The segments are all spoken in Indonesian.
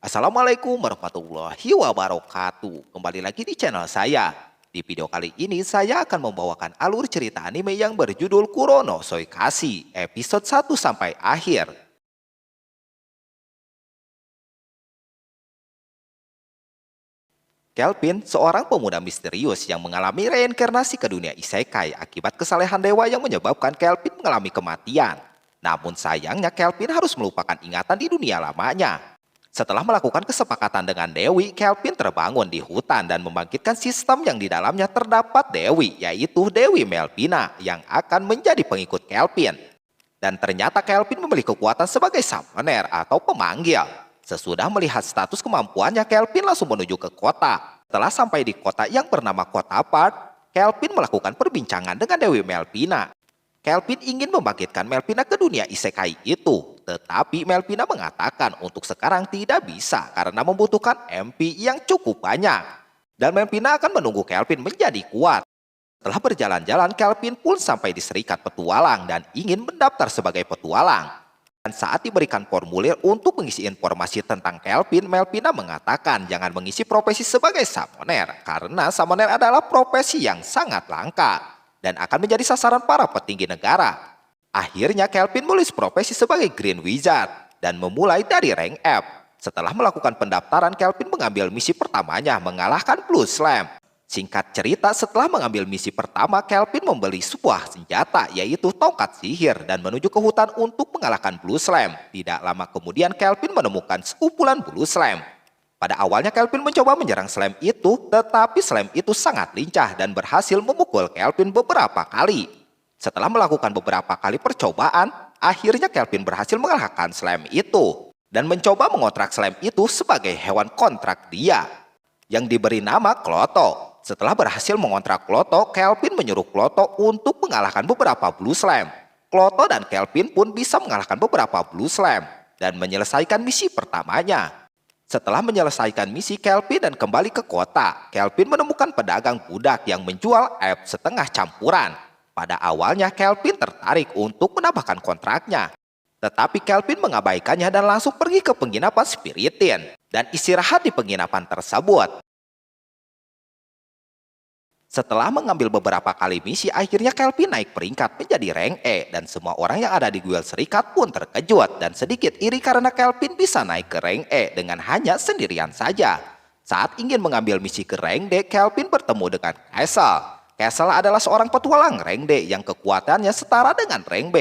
Assalamualaikum warahmatullahi wabarakatuh. Kembali lagi di channel saya. Di video kali ini saya akan membawakan alur cerita anime yang berjudul Kurono Soikashi episode 1 sampai akhir. Kelvin, seorang pemuda misterius yang mengalami reinkarnasi ke dunia isekai akibat kesalehan dewa yang menyebabkan Kelvin mengalami kematian. Namun sayangnya Kelvin harus melupakan ingatan di dunia lamanya. Setelah melakukan kesepakatan dengan Dewi, Kelvin terbangun di hutan dan membangkitkan sistem yang di dalamnya terdapat Dewi, yaitu Dewi Melvina yang akan menjadi pengikut Kelvin. Dan ternyata Kelvin memiliki kekuatan sebagai summoner atau pemanggil. Sesudah melihat status kemampuannya, Kelvin langsung menuju ke kota. Setelah sampai di kota yang bernama Kota Park, Kelvin melakukan perbincangan dengan Dewi Melvina. Kelvin ingin membangkitkan Melvina ke dunia isekai itu, tetapi Melvina mengatakan untuk sekarang tidak bisa karena membutuhkan MP yang cukup banyak. Dan Melvina akan menunggu Kelvin menjadi kuat. Setelah berjalan-jalan, Kelvin pun sampai di Serikat Petualang dan ingin mendaftar sebagai petualang. Dan saat diberikan formulir untuk mengisi informasi tentang Kelvin, Melvina mengatakan jangan mengisi profesi sebagai summoner karena summoner adalah profesi yang sangat langka dan akan menjadi sasaran para petinggi negara. Akhirnya Kelvin menulis profesi sebagai Green Wizard dan memulai dari rank F. Setelah melakukan pendaftaran, Kelvin mengambil misi pertamanya mengalahkan Blue Slam. Singkat cerita, setelah mengambil misi pertama, Kelvin membeli sebuah senjata yaitu tongkat sihir dan menuju ke hutan untuk mengalahkan Blue Slam. Tidak lama kemudian Kelvin menemukan sekumpulan Blue Slam. Pada awalnya Kelvin mencoba menyerang Slam itu, tetapi Slam itu sangat lincah dan berhasil memukul Kelvin beberapa kali. Setelah melakukan beberapa kali percobaan, akhirnya Kelvin berhasil mengalahkan Slam itu dan mencoba mengontrak Slam itu sebagai hewan kontrak dia yang diberi nama Kloto. Setelah berhasil mengontrak Kloto, Kelvin menyuruh Kloto untuk mengalahkan beberapa Blue Slam. Kloto dan Kelvin pun bisa mengalahkan beberapa Blue Slam dan menyelesaikan misi pertamanya. Setelah menyelesaikan misi Kelvin dan kembali ke kota, Kelvin menemukan pedagang budak yang menjual app setengah campuran. Pada awalnya Kelvin tertarik untuk menambahkan kontraknya. Tetapi Kelvin mengabaikannya dan langsung pergi ke penginapan Spiritin dan istirahat di penginapan tersebut. Setelah mengambil beberapa kali misi, akhirnya Kelvin naik peringkat menjadi rank E dan semua orang yang ada di guild serikat pun terkejut dan sedikit iri karena Kelvin bisa naik ke rank E dengan hanya sendirian saja. Saat ingin mengambil misi ke rank D, Kelvin bertemu dengan Castle. Castle adalah seorang petualang rank D yang kekuatannya setara dengan rank B.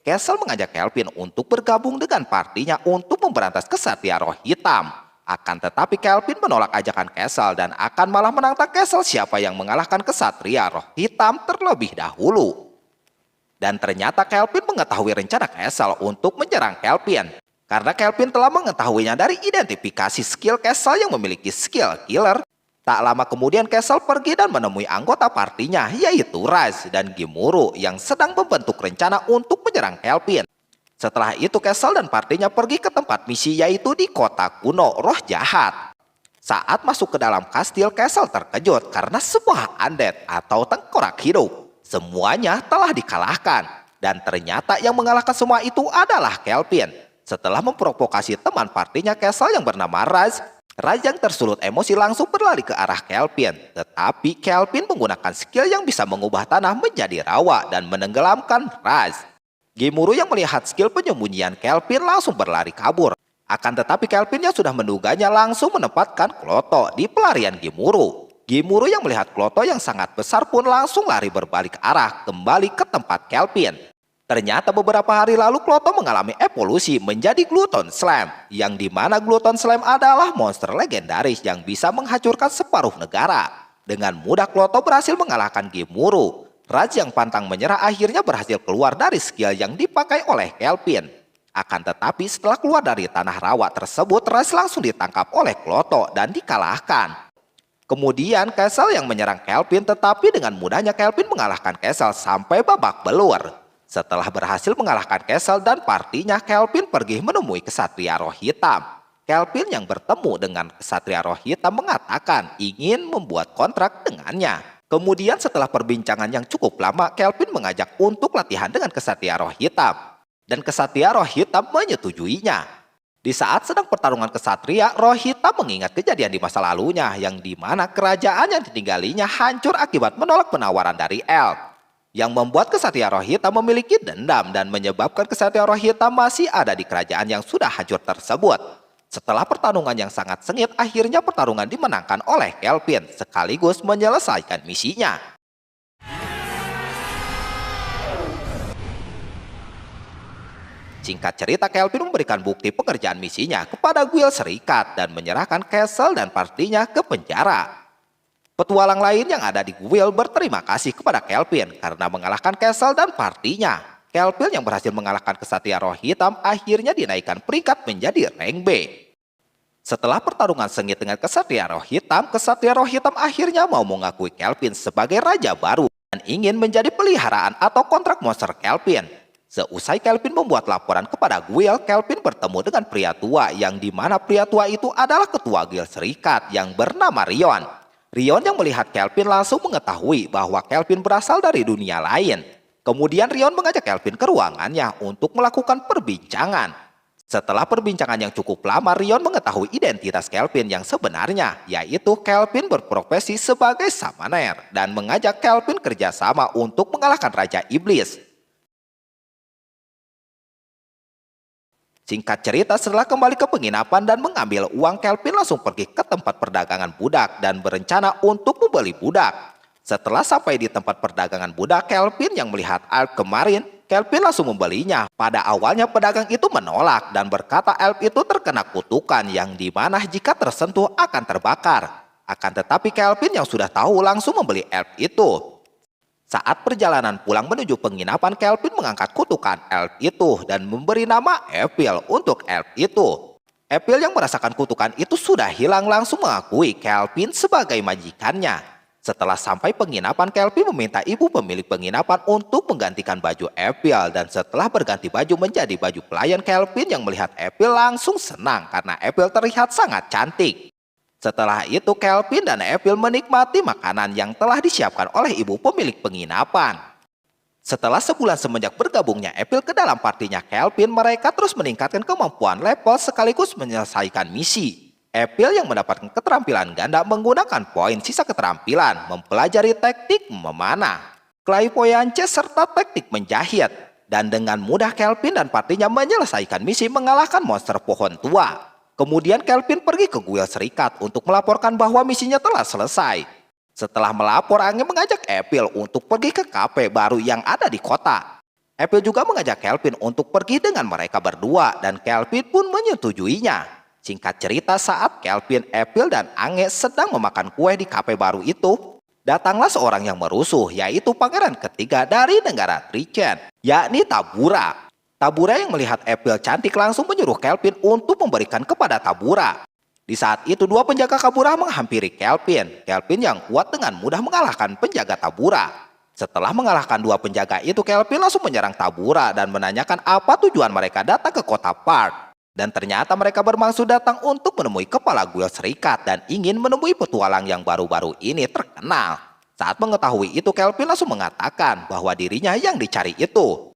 Castle mengajak Kelvin untuk bergabung dengan partinya untuk memberantas kesatria roh hitam. Akan tetapi Kelvin menolak ajakan Castle dan akan malah menantang Castle siapa yang mengalahkan kesatria roh hitam terlebih dahulu. Dan ternyata Kelvin mengetahui rencana Castle untuk menyerang Kelvin. Karena Kelvin telah mengetahuinya dari identifikasi skill Castle yang memiliki skill killer. Tak lama kemudian Castle pergi dan menemui anggota partinya yaitu Raz dan Gimuru yang sedang membentuk rencana untuk menyerang Kelvin. Setelah itu Castle dan partinya pergi ke tempat misi yaitu di kota kuno roh jahat. Saat masuk ke dalam kastil, Castle terkejut karena sebuah undead atau tengkorak hidup semuanya telah dikalahkan. Dan ternyata yang mengalahkan semua itu adalah Kelvin. Setelah memprovokasi teman partinya Castle yang bernama Raz yang tersulut emosi langsung berlari ke arah Kelvin. Tetapi Kelvin menggunakan skill yang bisa mengubah tanah menjadi rawa dan menenggelamkan Raz. Gimuru yang melihat skill penyembunyian Kelvin langsung berlari kabur. Akan tetapi Kelvin yang sudah menduganya langsung menempatkan Kloto di pelarian Gimuru. Gimuru yang melihat Kloto yang sangat besar pun langsung lari berbalik arah kembali ke tempat Kelvin. Ternyata beberapa hari lalu Kloto mengalami evolusi menjadi Gluton Slam, yang dimana Gluton Slam adalah monster legendaris yang bisa menghancurkan separuh negara. Dengan mudah Kloto berhasil mengalahkan Gimuru. Raz yang pantang menyerah akhirnya berhasil keluar dari skill yang dipakai oleh Kelvin. Akan tetapi setelah keluar dari tanah rawa tersebut, Raz langsung ditangkap oleh Kloto dan dikalahkan. Kemudian Castle yang menyerang Kelvin, tetapi dengan mudahnya Kelvin mengalahkan Castle sampai babak belur. Setelah berhasil mengalahkan Castle dan partinya, Kelvin pergi menemui kesatria roh hitam. Kelvin yang bertemu dengan kesatria roh hitam mengatakan ingin membuat kontrak dengannya. Kemudian setelah perbincangan yang cukup lama, Kelvin mengajak untuk latihan dengan kesatria roh hitam. Dan kesatria roh hitam menyetujuinya. Di saat sedang pertarungan kesatria, Rohita mengingat kejadian di masa lalunya yang dimana kerajaan yang ditinggalinya hancur akibat menolak penawaran dari elf. Yang membuat kesatria Rohita memiliki dendam dan menyebabkan kesatria Rohita masih ada di kerajaan yang sudah hancur tersebut. Setelah pertarungan yang sangat sengit, akhirnya pertarungan dimenangkan oleh Kelvin sekaligus menyelesaikan misinya. Singkat cerita, Kelvin memberikan bukti pekerjaan misinya kepada guild serikat dan menyerahkan Castle dan partinya ke penjara. Petualang lain yang ada di guild berterima kasih kepada Kelvin karena mengalahkan Castle dan partinya. Kelvin yang berhasil mengalahkan kesatria Roh Hitam akhirnya dinaikkan peringkat menjadi rank B. Setelah pertarungan sengit dengan kesatria Roh Hitam akhirnya mau mengakui Kelvin sebagai raja baru dan ingin menjadi peliharaan atau kontrak monster Kelvin. Seusai Kelvin membuat laporan kepada guild, Kelvin bertemu dengan pria tua yang dimana pria tua itu adalah ketua guild serikat yang bernama Rion. Rion yang melihat Kelvin langsung mengetahui bahwa Kelvin berasal dari dunia lain. Kemudian Rion mengajak Kelvin ke ruangannya untuk melakukan perbincangan. Setelah perbincangan yang cukup lama, Rion mengetahui identitas Kelvin yang sebenarnya, yaitu Kelvin berprofesi sebagai summoner dan mengajak Kelvin kerjasama untuk mengalahkan Raja Iblis. Singkat cerita, setelah kembali ke penginapan dan mengambil uang, Kelvin langsung pergi ke tempat perdagangan budak dan berencana untuk membeli budak. Setelah sampai di tempat perdagangan budak, Kelvin yang melihat elf kemarin, Kelvin langsung membelinya. Pada awalnya pedagang itu menolak dan berkata elf itu terkena kutukan yang dimana jika tersentuh akan terbakar. Akan tetapi Kelvin yang sudah tahu langsung membeli elf itu. Saat perjalanan pulang menuju penginapan, Kelvin mengangkat kutukan elf itu dan memberi nama Evil untuk elf itu. Evil yang merasakan kutukan itu sudah hilang langsung mengakui Kelvin sebagai majikannya. Setelah sampai penginapan, Kelvin meminta ibu pemilik penginapan untuk menggantikan baju Evil dan setelah berganti baju menjadi baju pelayan, Kelvin yang melihat Evil langsung senang karena Evil terlihat sangat cantik. Setelah itu, Kelvin dan Evil menikmati makanan yang telah disiapkan oleh ibu pemilik penginapan. Setelah sebulan semenjak bergabungnya Evil ke dalam partinya Kelvin, mereka terus meningkatkan kemampuan level sekaligus menyelesaikan misi. Evil yang mendapatkan keterampilan ganda menggunakan poin sisa keterampilan, mempelajari teknik memanah, clairvoyance serta teknik menjahit. Dan dengan mudah Kelvin dan partinya menyelesaikan misi mengalahkan monster pohon tua. Kemudian Kelvin pergi ke guild serikat untuk melaporkan bahwa misinya telah selesai. Setelah melapor, Angin mengajak Evil untuk pergi ke kafe baru yang ada di kota. Evil juga mengajak Kelvin untuk pergi dengan mereka berdua dan Kelvin pun menyetujuinya. Singkat cerita, saat Kelvin, Evil dan Angin sedang memakan kue di kafe baru itu, datanglah seorang yang merusuh, yaitu pangeran ketiga dari negara Tricen, yakni Tabura. Tabura yang melihat Evil cantik langsung menyuruh Kelvin untuk memberikan kepada Tabura. Di saat itu dua penjaga Tabura menghampiri Kelvin. Kelvin yang kuat dengan mudah mengalahkan penjaga Tabura. Setelah mengalahkan dua penjaga itu, Kelvin langsung menyerang Tabura dan menanyakan apa tujuan mereka datang ke kota Park. Dan ternyata mereka bermaksud datang untuk menemui kepala guild serikat dan ingin menemui petualang yang baru-baru ini terkenal. Saat mengetahui itu, Kelvin langsung mengatakan bahwa dirinya yang dicari itu.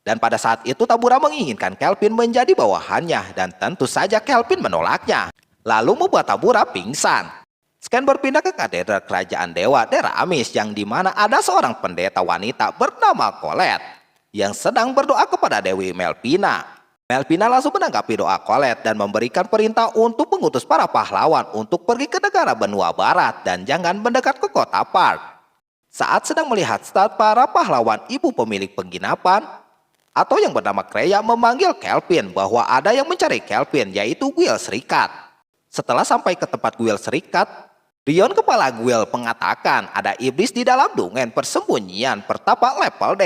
Dan pada saat itu Tabura menginginkan Kelvin menjadi bawahannya dan tentu saja Kelvin menolaknya. Lalu membuat Tabura pingsan. Scan berpindah ke katedral kerajaan dewa Deramis yang dimana ada seorang pendeta wanita bernama Colette yang sedang berdoa kepada Dewi Melvina. Melvina langsung menanggapi doa Colette dan memberikan perintah untuk mengutus para pahlawan untuk pergi ke negara benua barat dan jangan mendekat ke kota Park. Saat sedang melihat start, para pahlawan ibu pemilik penginapan atau yang bernama Kreya memanggil Kelvin bahwa ada yang mencari Kelvin, yaitu guild serikat. Setelah sampai ke tempat guild serikat, Rion kepala guild mengatakan ada iblis di dalam dungen persembunyian pertapa level D.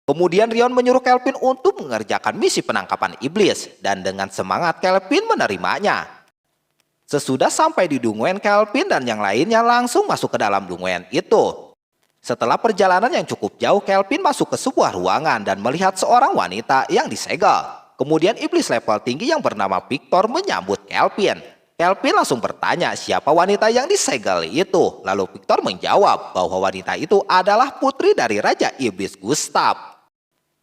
Kemudian Rion menyuruh Kelvin untuk mengerjakan misi penangkapan iblis dan dengan semangat Kelvin menerimanya. Sesudah sampai di dungen, Kelvin dan yang lainnya langsung masuk ke dalam dungen itu. Setelah perjalanan yang cukup jauh, Kelvin masuk ke sebuah ruangan dan melihat seorang wanita yang disegel. Kemudian iblis level tinggi yang bernama Victor menyambut Kelvin. Kelvin langsung bertanya siapa wanita yang disegel itu. Lalu Victor menjawab bahwa wanita itu adalah putri dari Raja Iblis Gustav.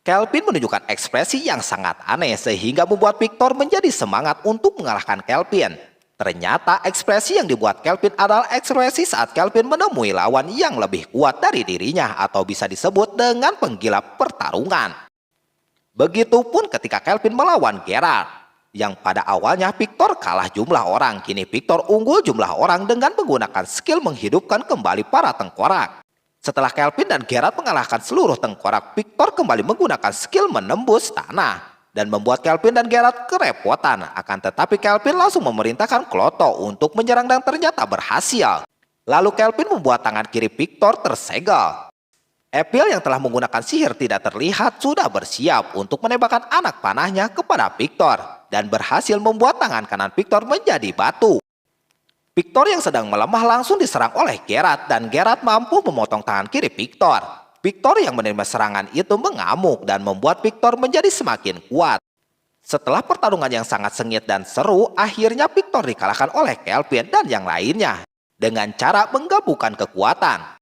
Kelvin menunjukkan ekspresi yang sangat aneh sehingga membuat Victor menjadi semangat untuk mengalahkan Kelvin. Ternyata ekspresi yang dibuat Kelvin adalah ekspresi saat Kelvin menemui lawan yang lebih kuat dari dirinya atau bisa disebut dengan penggila pertarungan. Begitupun ketika Kelvin melawan Geralt, yang pada awalnya Victor kalah jumlah orang, kini Victor unggul jumlah orang dengan menggunakan skill menghidupkan kembali para tengkorak. Setelah Kelvin dan Geralt mengalahkan seluruh tengkorak, Victor kembali menggunakan skill menembus tanah dan membuat Kelvin dan Geralt kerepotan. Akan tetapi Kelvin langsung memerintahkan Kloto untuk menyerang dan ternyata berhasil. Lalu Kelvin membuat tangan kiri Victor tersegel. Evil yang telah menggunakan sihir tidak terlihat sudah bersiap untuk menembakkan anak panahnya kepada Victor dan berhasil membuat tangan kanan Victor menjadi batu. Victor yang sedang melemah langsung diserang oleh Geralt dan Geralt mampu memotong tangan kiri Victor. Victor yang menerima serangan itu mengamuk dan membuat Victor menjadi semakin kuat. Setelah pertarungan yang sangat sengit dan seru, akhirnya Victor dikalahkan oleh Kelvin dan yang lainnya dengan cara menggabungkan kekuatan.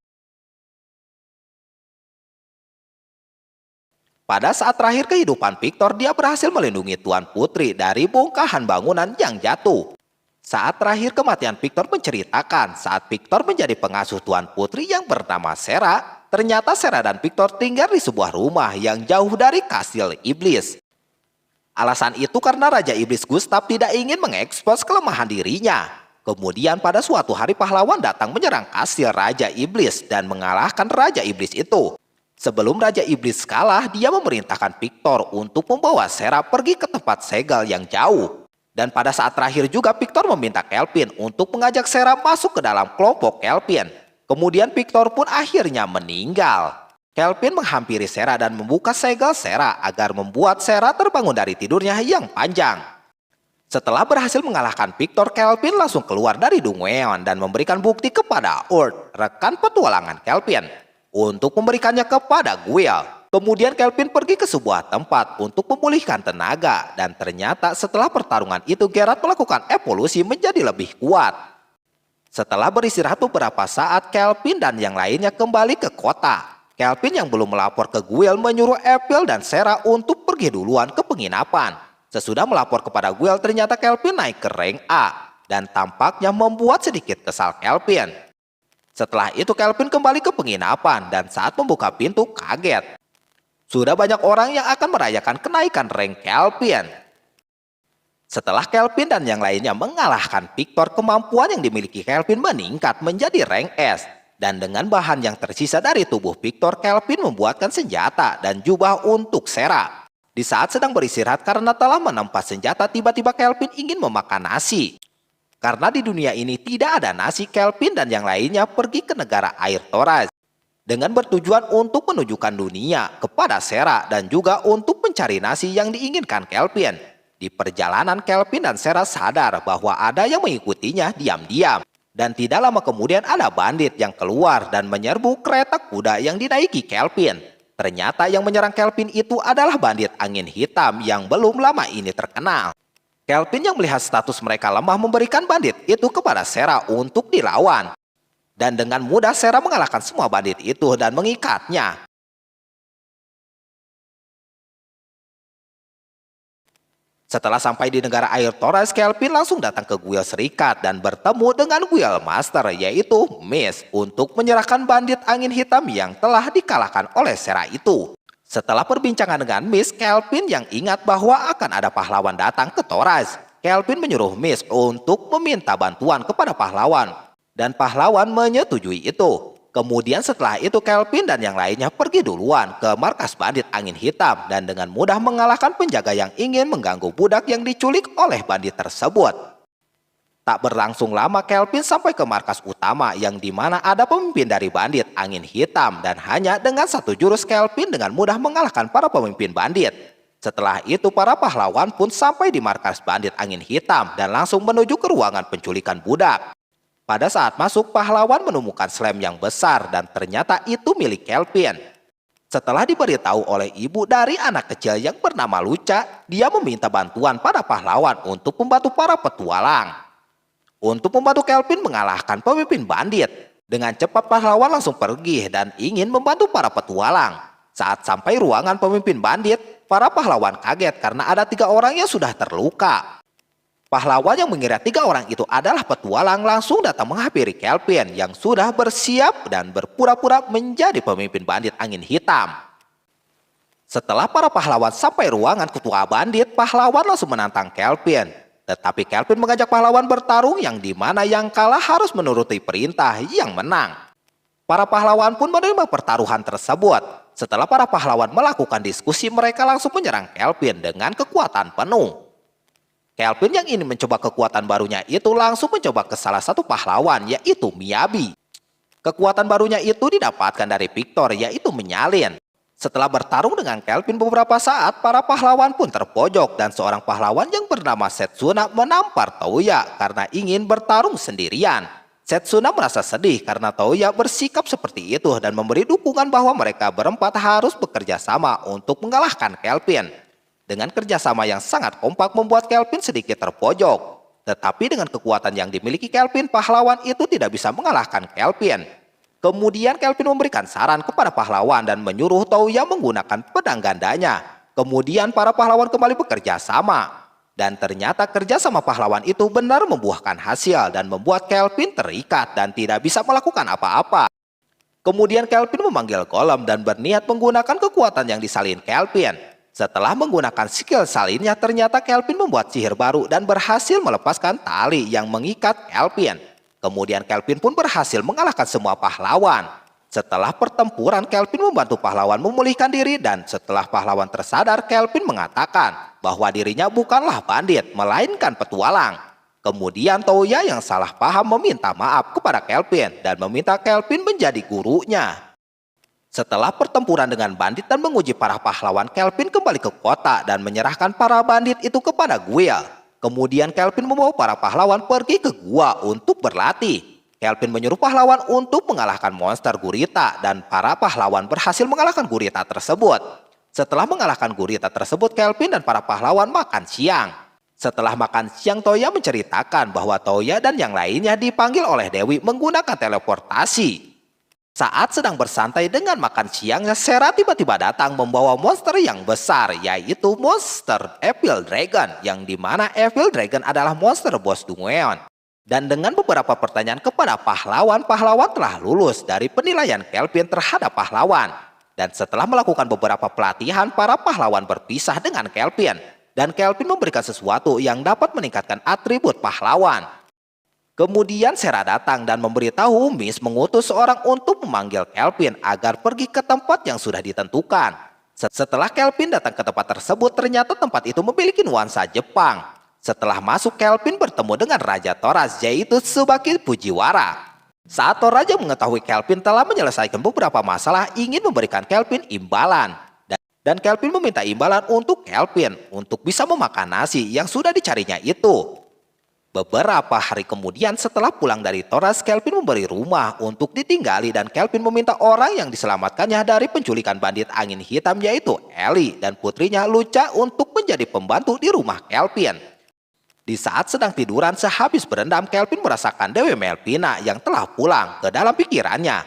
Pada saat terakhir kehidupan Victor, dia berhasil melindungi Tuan Putri dari bongkahan bangunan yang jatuh. Saat terakhir kematian Victor menceritakan saat Victor menjadi pengasuh Tuan Putri yang bernama Sera, ternyata Sera dan Victor tinggal di sebuah rumah yang jauh dari kastil iblis. Alasan itu karena Raja Iblis Gustav tidak ingin mengekspos kelemahan dirinya. Kemudian pada suatu hari pahlawan datang menyerang kastil Raja Iblis dan mengalahkan Raja Iblis itu. Sebelum Raja Iblis kalah, dia memerintahkan Victor untuk membawa Sera pergi ke tempat segel yang jauh. Dan pada saat terakhir juga Victor meminta Kelvin untuk mengajak Sera masuk ke dalam kelompok Kelvin. Kemudian Victor pun akhirnya meninggal. Kelvin menghampiri Sera dan membuka segel Sera agar membuat Sera terbangun dari tidurnya yang panjang. Setelah berhasil mengalahkan Victor, Kelvin langsung keluar dari Dungeon dan memberikan bukti kepada Urt, rekan petualangan Kelvin, untuk memberikannya kepada Gwyll. Kemudian Kelvin pergi ke sebuah tempat untuk memulihkan tenaga dan ternyata setelah pertarungan itu Geralt melakukan evolusi menjadi lebih kuat. Setelah beristirahat beberapa saat, Kelvin dan yang lainnya kembali ke kota. Kelvin yang belum melapor ke Gwyll menyuruh Evil dan Sera untuk pergi duluan ke penginapan. Sesudah melapor kepada Gwyll, ternyata Kelvin naik ke rank A dan tampaknya membuat sedikit kesal Kelvin. Setelah itu Kelvin kembali ke penginapan dan saat membuka pintu kaget. Sudah banyak orang yang akan merayakan kenaikan rank Kelvin. Setelah Kelvin dan yang lainnya mengalahkan Victor, kemampuan yang dimiliki Kelvin meningkat menjadi rank S. Dan dengan bahan yang tersisa dari tubuh Victor, Kelvin membuatkan senjata dan jubah untuk Sera. Di saat sedang beristirahat karena telah menempa senjata, tiba-tiba Kelvin ingin memakan nasi. Karena di dunia ini tidak ada nasi, Kelvin dan yang lainnya pergi ke negara air Thoraz dengan bertujuan untuk menunjukkan dunia kepada Sera dan juga untuk mencari nasi yang diinginkan Kelvin. Di perjalanan, Kelvin dan Sera sadar bahwa ada yang mengikutinya diam-diam. Dan tidak lama kemudian ada bandit yang keluar dan menyerbu kereta kuda yang dinaiki Kelvin. Ternyata yang menyerang Kelvin itu adalah bandit angin hitam yang belum lama ini terkenal. Kelvin yang melihat status mereka lemah memberikan bandit itu kepada Sera untuk dilawan. Dan dengan mudah Sera mengalahkan semua bandit itu dan mengikatnya. Setelah sampai di negara air Thoraz, Kelvin langsung datang ke Gwyll Serikat dan bertemu dengan Gwyll Master yaitu Mist untuk menyerahkan bandit angin hitam yang telah dikalahkan oleh Sera itu. Setelah perbincangan dengan Mist, Kelvin yang ingat bahwa akan ada pahlawan datang ke Thoraz. Kelvin menyuruh Mist untuk meminta bantuan kepada pahlawan. Dan pahlawan menyetujui itu. Kemudian setelah itu Kelvin dan yang lainnya pergi duluan ke markas bandit angin hitam dan dengan mudah mengalahkan penjaga yang ingin mengganggu budak yang diculik oleh bandit tersebut. Tak berlangsung lama Kelvin sampai ke markas utama yang dimana ada pemimpin dari bandit angin hitam dan hanya dengan satu jurus Kelvin dengan mudah mengalahkan para pemimpin bandit. Setelah itu para pahlawan pun sampai di markas bandit angin hitam dan langsung menuju ke ruangan penculikan budak. Pada saat masuk, pahlawan menemukan slime yang besar dan ternyata itu milik Kelvin. Setelah diberitahu oleh ibu dari anak kecil yang bernama Luca, dia meminta bantuan pada pahlawan untuk membantu para petualang. Untuk membantu Kelvin mengalahkan pemimpin bandit. Dengan cepat pahlawan langsung pergi dan ingin membantu para petualang. Saat sampai ruangan pemimpin bandit, para pahlawan kaget karena ada 3 orang yang sudah terluka. Pahlawan yang mengira 3 orang itu adalah petualang langsung datang menghampiri Kelvin yang sudah bersiap dan berpura-pura menjadi pemimpin bandit angin hitam. Setelah para pahlawan sampai ruangan ketua bandit, pahlawan langsung menantang Kelvin. Tetapi Kelvin mengajak pahlawan bertarung yang dimana yang kalah harus menuruti perintah yang menang. Para pahlawan pun menerima pertaruhan tersebut. Setelah para pahlawan melakukan diskusi, mereka langsung menyerang Kelvin dengan kekuatan penuh. Kelvin yang ingin mencoba kekuatan barunya itu langsung mencoba ke salah satu pahlawan, yaitu Miyabi. Kekuatan barunya itu didapatkan dari Victor, yaitu menyalin. Setelah bertarung dengan Kelvin beberapa saat, para pahlawan pun terpojok dan seorang pahlawan yang bernama Setsuna menampar Touya karena ingin bertarung sendirian. Setsuna merasa sedih karena Touya bersikap seperti itu dan memberi dukungan bahwa mereka berempat harus bekerja sama untuk mengalahkan Kelvin. Dengan kerjasama yang sangat kompak membuat Kelvin sedikit terpojok. Tetapi dengan kekuatan yang dimiliki Kelvin, pahlawan itu tidak bisa mengalahkan Kelvin. Kemudian Kelvin memberikan saran kepada pahlawan dan menyuruh Touya menggunakan pedang gandanya. Kemudian para pahlawan kembali bekerja sama. Dan ternyata kerjasama pahlawan itu benar membuahkan hasil dan membuat Kelvin terikat dan tidak bisa melakukan apa-apa. Kemudian Kelvin memanggil Golem dan berniat menggunakan kekuatan yang disalin Kelvin. Setelah menggunakan skill salinnya, ternyata Kelvin membuat sihir baru dan berhasil melepaskan tali yang mengikat Kelvin. Kemudian Kelvin pun berhasil mengalahkan semua pahlawan. Setelah pertempuran, Kelvin membantu pahlawan memulihkan diri dan setelah pahlawan tersadar, Kelvin mengatakan bahwa dirinya bukanlah bandit, melainkan petualang. Kemudian Touya yang salah paham meminta maaf kepada Kelvin dan meminta Kelvin menjadi gurunya. Setelah pertempuran dengan bandit dan menguji para pahlawan, Kelvin kembali ke kota dan menyerahkan para bandit itu kepada Guile. Kemudian Kelvin membawa para pahlawan pergi ke gua untuk berlatih. Kelvin menyuruh pahlawan untuk mengalahkan monster gurita dan para pahlawan berhasil mengalahkan gurita tersebut. Setelah mengalahkan gurita tersebut, Kelvin dan para pahlawan makan siang. Setelah makan siang, Touya menceritakan bahwa Touya dan yang lainnya dipanggil oleh Dewi menggunakan teleportasi. Saat sedang bersantai dengan makan siangnya, Sera tiba-tiba datang membawa monster yang besar, yaitu monster Evil Dragon, yang dimana Evil Dragon adalah monster bos Dungeon. Dan dengan beberapa pertanyaan kepada pahlawan, pahlawan telah lulus dari penilaian Kelvin terhadap pahlawan. Dan setelah melakukan beberapa pelatihan, para pahlawan berpisah dengan Kelvin. Dan Kelvin memberikan sesuatu yang dapat meningkatkan atribut pahlawan. Kemudian Sera datang dan memberitahu Miss mengutus seorang untuk memanggil Kelvin agar pergi ke tempat yang sudah ditentukan. Setelah Kelvin datang ke tempat tersebut, ternyata tempat itu memiliki nuansa Jepang. Setelah masuk, Kelvin bertemu dengan Raja Toraz, yaitu Tsubaki Fujiwara. Saat Toraja mengetahui Kelvin telah menyelesaikan beberapa masalah, ingin memberikan Kelvin imbalan. Dan Kelvin meminta imbalan untuk Kelvin untuk bisa memakan nasi yang sudah dicarinya itu. Beberapa hari kemudian setelah pulang dari Toraz, Kelvin memberi rumah untuk ditinggali dan Kelvin meminta orang yang diselamatkannya dari penculikan bandit angin hitam yaitu Ellie dan putrinya Lucha untuk menjadi pembantu di rumah Kelvin. Di saat sedang tiduran sehabis berendam, Kelvin merasakan Dewi Melvina yang telah pulang ke dalam pikirannya.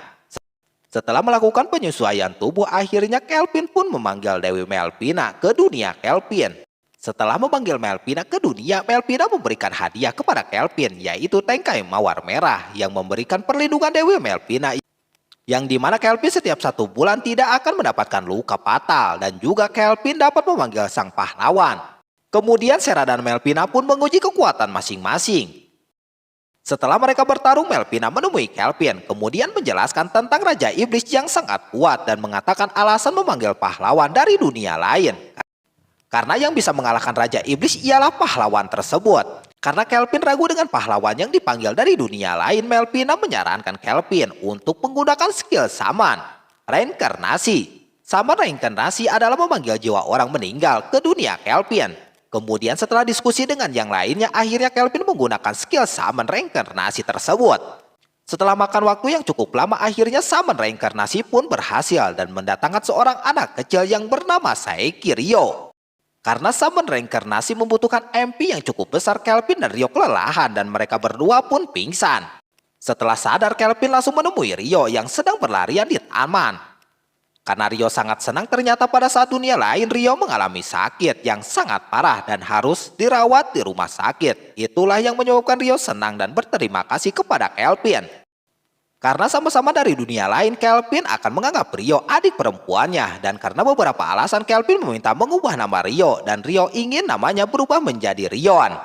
Setelah melakukan penyesuaian tubuh, akhirnya Kelvin pun memanggil Dewi Melvina ke dunia Kelvin. Setelah memanggil Melvina ke dunia, Melvina memberikan hadiah kepada Kelvin, yaitu tangkai mawar merah yang memberikan perlindungan Dewi Melvina, yang dimana Kelvin setiap 1 bulan tidak akan mendapatkan luka fatal dan juga Kelvin dapat memanggil sang pahlawan. Kemudian Sera dan Melvina pun menguji kekuatan masing-masing. Setelah mereka bertarung, Melvina menemui Kelvin, kemudian menjelaskan tentang Raja Iblis yang sangat kuat dan mengatakan alasan memanggil pahlawan dari dunia lain. Karena yang bisa mengalahkan Raja Iblis ialah pahlawan tersebut. Karena Kelvin ragu dengan pahlawan yang dipanggil dari dunia lain, Melvina menyarankan Kelvin untuk menggunakan skill Saman Reinkarnasi. Saman Reinkarnasi adalah memanggil jiwa orang meninggal ke dunia Kelvin. Kemudian setelah diskusi dengan yang lainnya, akhirnya Kelvin menggunakan skill Saman Reinkarnasi tersebut. Setelah makan waktu yang cukup lama, akhirnya Saman Reinkarnasi pun berhasil dan mendatangkan seorang anak kecil yang bernama Saeki Ryo. Karena Saman Reinkarnasi membutuhkan MP yang cukup besar, Kelvin dan Ryo kelelahan dan mereka berdua pun pingsan. Setelah sadar, Kelvin langsung menemui Ryo yang sedang berlarian di taman. Karena Rio sangat senang, ternyata pada saat dunia lain Rio mengalami sakit yang sangat parah dan harus dirawat di rumah sakit. Itulah yang menyebabkan Rio senang dan berterima kasih kepada Kelvin. Karena sama-sama dari dunia lain, Kelvin akan menganggap Rio adik perempuannya. Dan karena beberapa alasan, Kelvin meminta mengubah nama Rio dan Rio ingin namanya berubah menjadi Rion.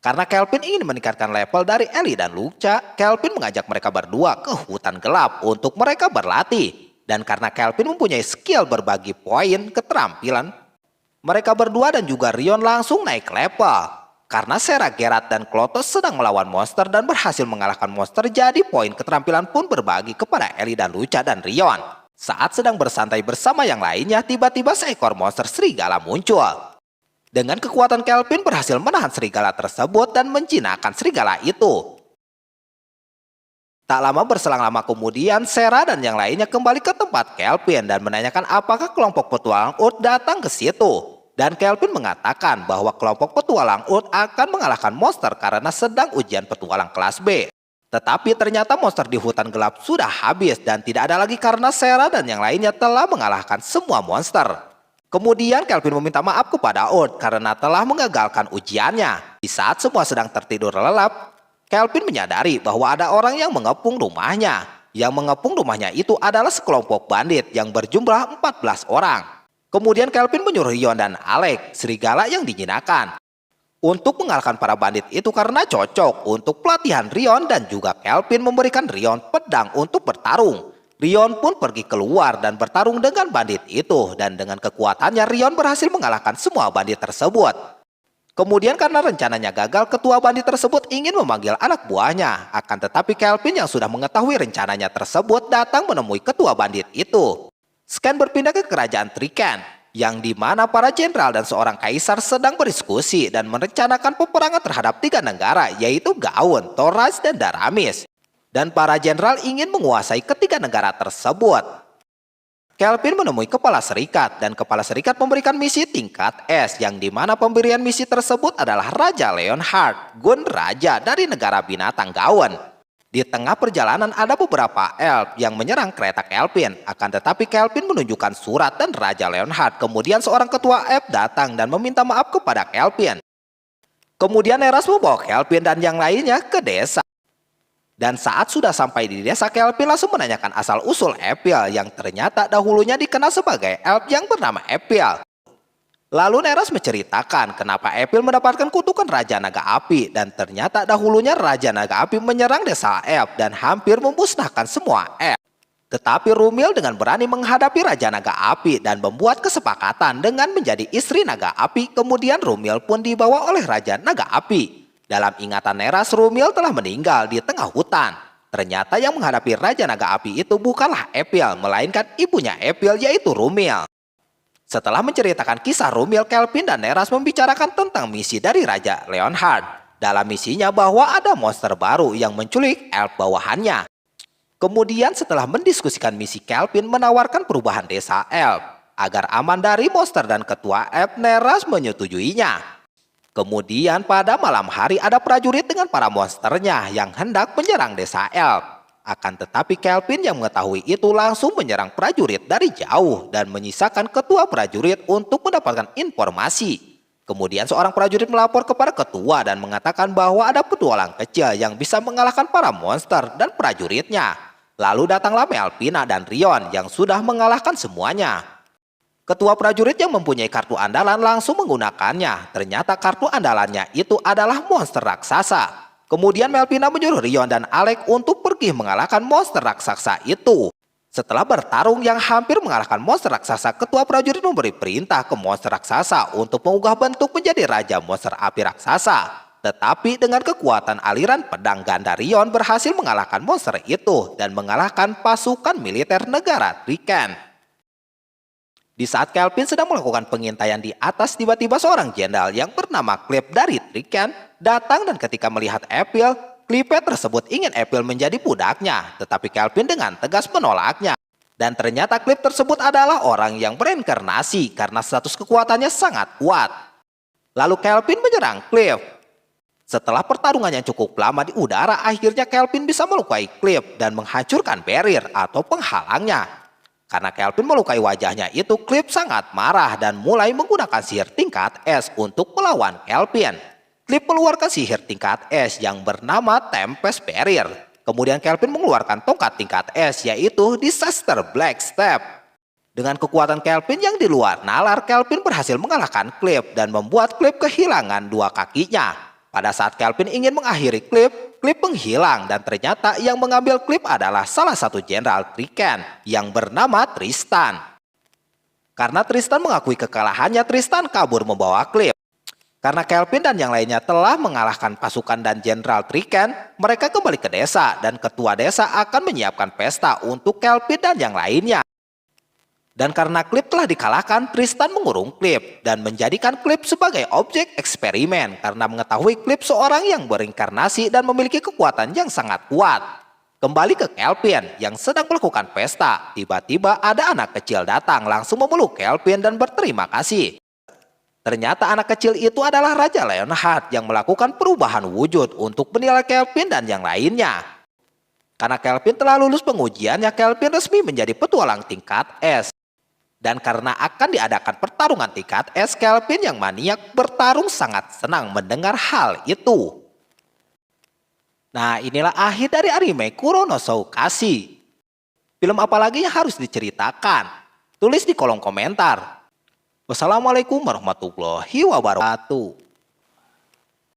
Karena Kelvin ingin meningkatkan level dari Ellie dan Lucha, Kelvin mengajak mereka berdua ke hutan gelap untuk mereka berlatih. Dan karena Kelvin mempunyai skill berbagi poin keterampilan, mereka berdua dan juga Rion langsung naik level. Karena Sarah, Geralt, dan Klotos sedang melawan monster dan berhasil mengalahkan monster, jadi poin keterampilan pun berbagi kepada Ellie dan Lucha dan Rion. Saat sedang bersantai bersama yang lainnya, tiba-tiba seekor monster serigala muncul. Dengan kekuatan, Kelvin berhasil menahan serigala tersebut dan menjinakkan serigala itu. Tak lama berselang lama kemudian, Sarah dan yang lainnya kembali ke tempat Kelvin dan menanyakan apakah kelompok petualang Urd datang ke situ. Dan Kelvin mengatakan bahwa kelompok petualang Urd akan mengalahkan monster karena sedang ujian petualang kelas B. Tetapi ternyata monster di hutan gelap sudah habis dan tidak ada lagi karena Sarah dan yang lainnya telah mengalahkan semua monster. Kemudian Kelvin meminta maaf kepada Urd karena telah mengagalkan ujiannya. Di saat semua sedang tertidur lelap, Kelvin menyadari bahwa ada orang yang mengepung rumahnya. Yang mengepung rumahnya itu adalah sekelompok bandit yang berjumlah 14 orang. Kemudian Kelvin menyuruh Rion dan Alec, serigala yang dijinakkan, untuk mengalahkan para bandit itu karena cocok untuk pelatihan Rion, dan juga Kelvin memberikan Rion pedang untuk bertarung. Rion pun pergi keluar dan bertarung dengan bandit itu, dan dengan kekuatannya Rion berhasil mengalahkan semua bandit tersebut. Kemudian karena rencananya gagal, ketua bandit tersebut ingin memanggil anak buahnya. Akan tetapi Kelvin yang sudah mengetahui rencananya tersebut datang menemui ketua bandit itu. Scan berpindah ke kerajaan Triken, yang dimana para jenderal dan seorang kaisar sedang berdiskusi dan merencanakan peperangan terhadap 3 negara, yaitu Gaun, Thoras, dan Daramis. Dan para jenderal ingin menguasai ketiga negara tersebut. Kelvin menemui kepala serikat dan kepala serikat memberikan misi tingkat S, yang dimana pemberian misi tersebut adalah Raja Leonhard, Gun Raja dari negara binatang Gaun. Di tengah perjalanan ada beberapa elf yang menyerang kereta Kelvin, akan tetapi Kelvin menunjukkan surat dan Raja Leonhard. Kemudian seorang ketua elf datang dan meminta maaf kepada Kelvin. Kemudian Neras membawa Kelvin dan yang lainnya ke desa. Dan saat sudah sampai di desa, Kelvin langsung menanyakan asal-usul Epil yang ternyata dahulunya dikenal sebagai elf yang bernama Epil. Lalu Neras menceritakan kenapa Epil mendapatkan kutukan Raja Naga Api, dan ternyata dahulunya Raja Naga Api menyerang desa elf dan hampir memusnahkan semua elf. Tetapi Rumil dengan berani menghadapi Raja Naga Api dan membuat kesepakatan dengan menjadi istri Naga Api. Kemudian Rumil pun dibawa oleh Raja Naga Api. Dalam ingatan Neras, Rumil telah meninggal di tengah hutan. Ternyata yang menghadapi Raja Naga Api itu bukanlah Epil, melainkan ibunya Epil, yaitu Rumil. Setelah menceritakan kisah Rumil, Kelvin dan Neras membicarakan tentang misi dari Raja Leonhard. Dalam misinya bahwa ada monster baru yang menculik elf bawahannya. Kemudian setelah mendiskusikan misi, Kelvin menawarkan perubahan desa elf agar aman dari monster, dan ketua elf Neras menyetujuinya. Kemudian pada malam hari ada prajurit dengan para monsternya yang hendak menyerang desa elf. Akan tetapi Kelvin yang mengetahui itu langsung menyerang prajurit dari jauh dan menyisakan ketua prajurit untuk mendapatkan informasi. Kemudian seorang prajurit melapor kepada ketua dan mengatakan bahwa ada petualang kecil yang bisa mengalahkan para monster dan prajuritnya. Lalu datanglah Melvina dan Rion yang sudah mengalahkan semuanya. Ketua prajurit yang mempunyai kartu andalan langsung menggunakannya. Ternyata kartu andalannya itu adalah monster raksasa. Kemudian Melvina menyuruh Rion dan Alec untuk pergi mengalahkan monster raksasa itu. Setelah bertarung yang hampir mengalahkan monster raksasa, ketua prajurit memberi perintah ke monster raksasa untuk mengubah bentuk menjadi Raja Monster Api Raksasa. Tetapi dengan kekuatan aliran pedang ganda, Rion berhasil mengalahkan monster itu dan mengalahkan pasukan militer negara Triken. Di saat Kelvin sedang melakukan pengintaian di atas, tiba-tiba seorang jenderal yang bernama Clive dari Triken datang, dan ketika melihat Epil, Clive tersebut ingin Epil menjadi budaknya, tetapi Kelvin dengan tegas menolaknya. Dan ternyata Clive tersebut adalah orang yang bereinkarnasi karena status kekuatannya sangat kuat. Lalu Kelvin menyerang Clive. Setelah pertarungan yang cukup lama di udara, akhirnya Kelvin bisa melukai Clive dan menghancurkan barrier atau penghalangnya. Karena Kelvin melukai wajahnya itu, Clip sangat marah dan mulai menggunakan sihir tingkat S untuk melawan Kelvin. Clip mengeluarkan sihir tingkat S yang bernama Tempest Barrier. Kemudian Kelvin mengeluarkan tongkat tingkat S yaitu Disaster Black Step. Dengan kekuatan Kelvin yang di luar nalar, Kelvin berhasil mengalahkan Clip dan membuat Clip kehilangan dua kakinya. Pada saat Kelvin ingin mengakhiri Clip menghilang dan ternyata yang mengambil Clip adalah salah satu jenderal Triken yang bernama Tristan. Karena Tristan mengakui kekalahannya, Tristan kabur membawa Clip. Karena Kelvin dan yang lainnya telah mengalahkan pasukan dan jenderal Triken, mereka kembali ke desa dan ketua desa akan menyiapkan pesta untuk Kelvin dan yang lainnya. Dan karena Clip telah dikalahkan, Tristan mengurung Clip dan menjadikan Clip sebagai objek eksperimen karena mengetahui Clip seorang yang berinkarnasi dan memiliki kekuatan yang sangat kuat. Kembali ke Kelvin yang sedang melakukan pesta, tiba-tiba ada anak kecil datang langsung memeluk Kelvin dan berterima kasih. Ternyata anak kecil itu adalah Raja Leonhard yang melakukan perubahan wujud untuk menilai Kelvin dan yang lainnya. Karena Kelvin telah lulus pengujiannya, Kelvin resmi menjadi petualang tingkat S. Dan karena akan diadakan pertarungan tingkat S, Kelvin yang maniak bertarung sangat senang mendengar hal itu. Nah, inilah akhir dari anime Kuronosou Kashi. Film apa lagi yang harus diceritakan? Tulis di kolom komentar. Wassalamualaikum warahmatullahi wabarakatuh.